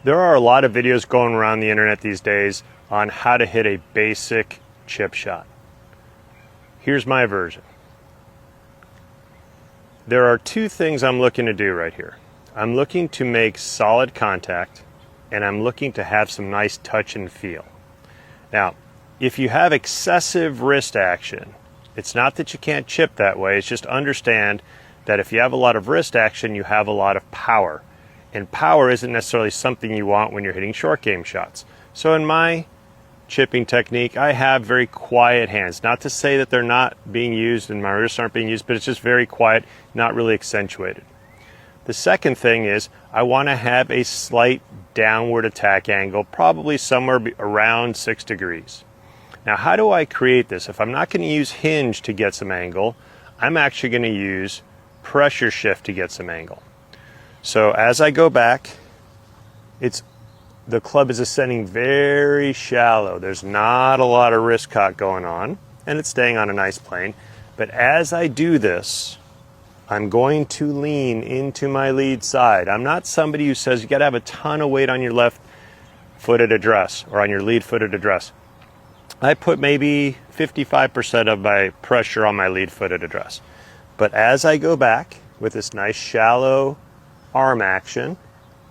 There are a lot of videos going around the internet these days on how to hit a basic chip shot. Here's my version. There are two things I'm looking to do right here. I'm looking to make solid contact, and I'm looking to have some nice touch and feel. Now, if you have excessive wrist action, it's not that you can't chip that way, it's just understand that if you have a lot of wrist action, you have a lot of power. And power isn't necessarily something you want when you're hitting short game shots. So in my chipping technique, I have very quiet hands. Not to say that they're not being used and my wrists aren't being used, but it's just very quiet, not really accentuated. The second thing is I want to have a slight downward attack angle, probably somewhere around 6 degrees. Now, how do I create this? If I'm not going to use hinge to get some angle, I'm actually going to use pressure shift to get some angle. So as I go back, the club is ascending very shallow. There's not a lot of wrist cock going on, and it's staying on a nice plane. But as I do this, I'm going to lean into my lead side. I'm not somebody who says you got to have a ton of weight on your left footed address or on your lead footed address. I put maybe 55% of my pressure on my lead footed address. But as I go back with this nice shallow arm action,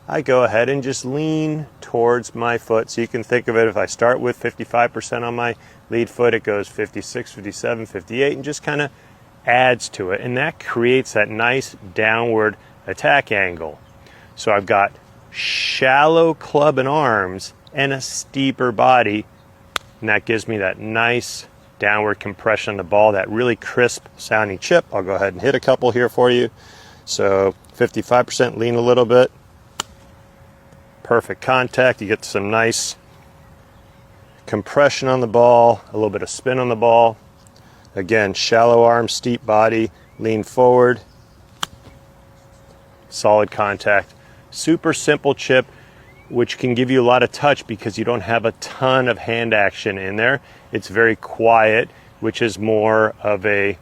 I go ahead and just lean towards my foot. So you can think of it, if I start with 55% on my lead foot, it goes 56, 57, 58, and just kind of adds to it. And that creates that nice downward attack angle. So I've got shallow club and arms and a steeper body, and that gives me that nice downward compression on the ball, that really crisp sounding chip. I'll go ahead and hit a couple here for you. So 55%, lean a little bit. Perfect contact. You get some nice compression on the ball, a little bit of spin on the ball. Again, shallow arm, steep body, lean forward. Solid contact. Super simple chip, which can give you a lot of touch because you don't have a ton of hand action in there. It's very quiet, which is more of a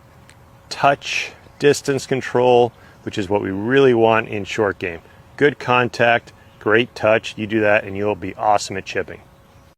touch distance control, which is what we really want in short game. Good contact, great touch. You do that and you'll be awesome at chipping.